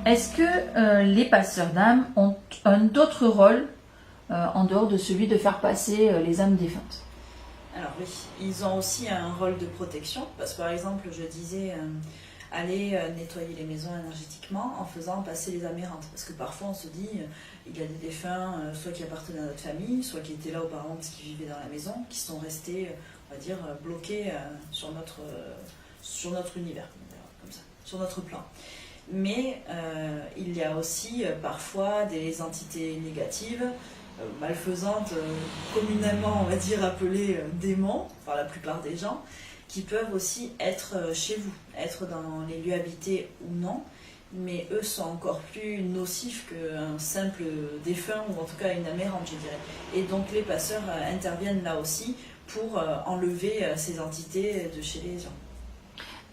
Est-ce que les passeurs d'âmes ont un autre rôle en dehors de celui de faire passer les âmes défuntes? Alors oui, ils ont aussi un rôle de protection, parce que par exemple, je disais, aller nettoyer les maisons énergétiquement en faisant passer les âmes errantes. Parce que parfois on se dit, il y a des défunts, soit qui appartenaient à notre famille, soit qui étaient là auparavant parce qu'ils vivaient dans la maison, qui sont restés, on va dire, bloqués sur notre univers, comme ça, sur notre plan. Mais il y a aussi parfois des entités négatives, malfaisantes, communément on va dire appelées démons par la plupart des gens, qui peuvent aussi être chez vous, être dans les lieux habités ou non, mais eux sont encore plus nocifs qu'un simple défunt ou en tout cas une âme errante, je dirais. Et donc les passeurs interviennent là aussi pour enlever ces entités de chez les gens.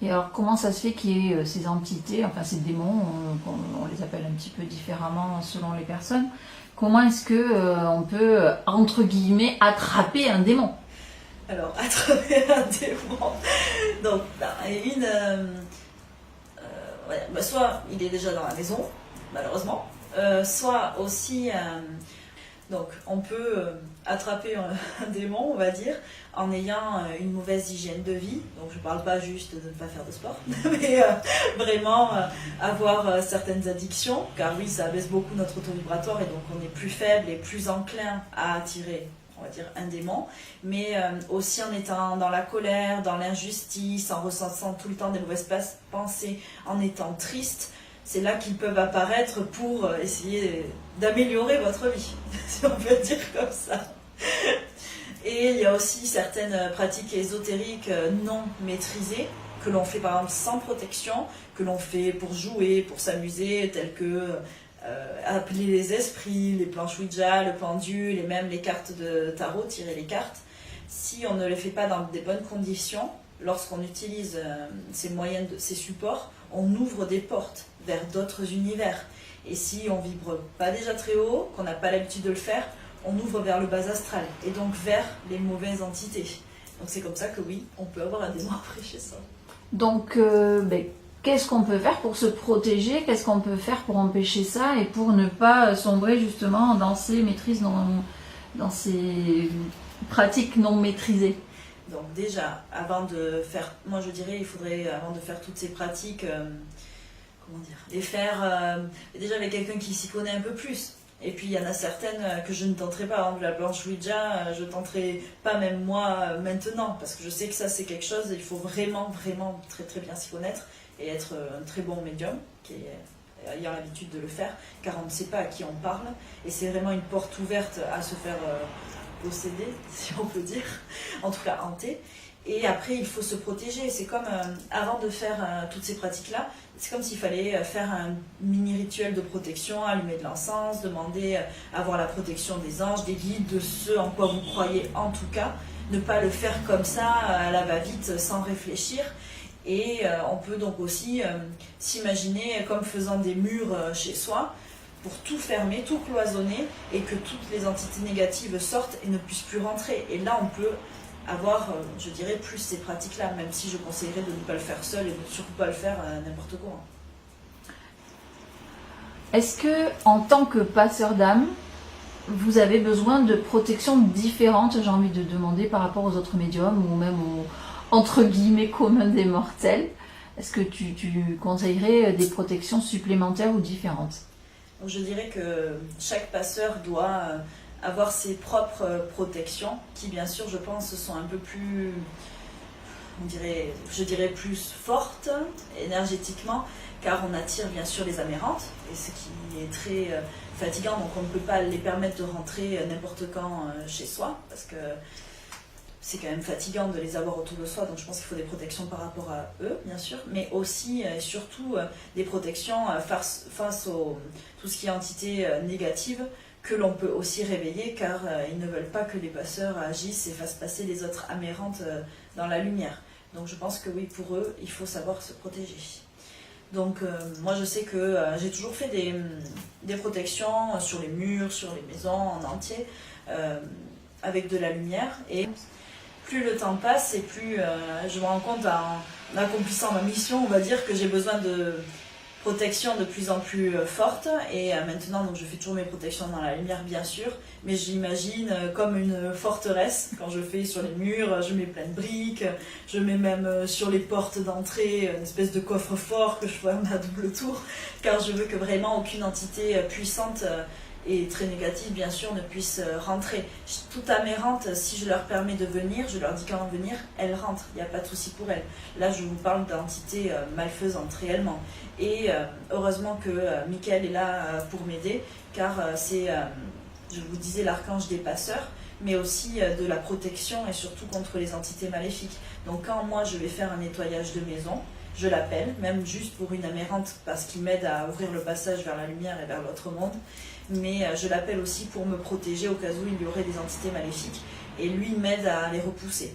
Et alors, comment ça se fait qu'il y ait ces entités, enfin ces démons, on les appelle un petit peu différemment selon les personnes. Comment est-ce que on peut, entre guillemets, attraper un démon? Alors, attraper un démon. Donc, ouais, soit il est déjà dans la maison, malheureusement, soit aussi, donc on peut attraper un démon, on va dire, en ayant une mauvaise hygiène de vie. Donc je ne parle pas juste de ne pas faire de sport, mais vraiment avoir certaines addictions, car oui, ça abaisse beaucoup notre taux vibratoire et donc on est plus faible et plus enclin à attirer, on va dire, un démon, mais aussi en étant dans la colère, dans l'injustice, en ressentant tout le temps des mauvaises pensées, en étant triste. C'est là qu'ils peuvent apparaître pour essayer d'améliorer votre vie, si on peut dire comme ça. Et il y a aussi certaines pratiques ésotériques non maîtrisées, que l'on fait par exemple sans protection, que l'on fait pour jouer, pour s'amuser, telles que appeler les esprits, les planches Ouija, le pendule, et même les cartes de tarot, tirer les cartes. Si on ne les fait pas dans des bonnes conditions, lorsqu'on utilise ces supports, on ouvre des portes vers d'autres univers. Et si on vibre pas déjà très haut, qu'on n'a pas l'habitude de le faire, on ouvre vers le bas astral, et donc vers les mauvaises entités. Donc c'est comme ça que oui, on peut avoir un démon après chez soi. Donc, qu'est-ce qu'on peut faire pour se protéger? Qu'est-ce qu'on peut faire pour empêcher ça et pour ne pas sombrer justement dans ces maîtrises dans ces pratiques non maîtrisées? Donc déjà, avant de faire, moi je dirais, il faudrait, avant de faire toutes ces pratiques, comment dire, les faire déjà avec quelqu'un qui s'y connaît un peu plus. Et puis il y en a certaines que je ne tenterai pas, par exemple la planche Ouija, je ne tenterai pas même moi maintenant, parce que je sais que ça c'est quelque chose, il faut vraiment, vraiment très très bien s'y connaître et être un très bon médium, ayant l'habitude de le faire, car on ne sait pas à qui on parle, et c'est vraiment une porte ouverte à se faire posséder, si on peut dire, en tout cas hanter. Et après, il faut se protéger. C'est comme, avant de faire toutes ces pratiques-là, c'est comme s'il fallait faire un mini-rituel de protection, allumer de l'encens, demander avoir la protection des anges, des guides, de ceux en quoi vous croyez en tout cas. Ne pas le faire comme ça, à la va-vite, sans réfléchir. Et on peut donc aussi s'imaginer comme faisant des murs chez soi, pour tout fermer, tout cloisonner, et que toutes les entités négatives sortent et ne puissent plus rentrer. Et là, on peut avoir, je dirais, plus ces pratiques-là, même si je conseillerais de ne pas le faire seul et de surtout pas le faire n'importe comment. Est-ce que, en tant que passeur d'âme, vous avez besoin de protections différentes, j'ai envie de demander, par rapport aux autres médiums ou même aux, entre guillemets, communs des mortels? Est-ce que tu conseillerais des protections supplémentaires ou différentes? Donc je dirais que chaque passeur doit avoir ses propres protections, qui bien sûr, je pense, sont un peu plus, je dirais plus fortes énergétiquement, car on attire bien sûr les âmes errantes, et ce qui est très fatigant, donc on ne peut pas les permettre de rentrer n'importe quand chez soi, parce que c'est quand même fatigant de les avoir autour de soi, donc je pense qu'il faut des protections par rapport à eux, bien sûr, mais aussi et surtout des protections face à tout ce qui est entité négative, que l'on peut aussi réveiller, car ils ne veulent pas que les passeurs agissent et fassent passer les autres âmes errantes dans la lumière. Donc je pense que oui, pour eux, il faut savoir se protéger. Donc moi je sais que j'ai toujours fait des protections sur les murs, sur les maisons en entier, avec de la lumière, et plus le temps passe et plus je me rends compte en accomplissant ma mission, on va dire, que j'ai besoin de protection de plus en plus forte et maintenant donc je fais toujours mes protections dans la lumière bien sûr, mais j'imagine comme une forteresse quand je fais sur les murs, je mets plein de briques, je mets même sur les portes d'entrée une espèce de coffre-fort que je ferme à double tour car je veux que vraiment aucune entité puissante et très négative bien sûr ne puisse rentrer. Toute amérante, si je leur permets de venir, je leur dis quand venir, elles rentrent, il n'y a pas de souci pour elles. Là je vous parle d'entités malfaisantes réellement. Et heureusement que Michael est là pour m'aider, car c'est, je vous disais, l'archange des passeurs, mais aussi de la protection et surtout contre les entités maléfiques. Donc quand moi je vais faire un nettoyage de maison, je l'appelle, même juste pour une amérante, parce qu'il m'aide à ouvrir le passage vers la lumière et vers l'autre monde, mais je l'appelle aussi pour me protéger au cas où il y aurait des entités maléfiques, et lui m'aide à les repousser.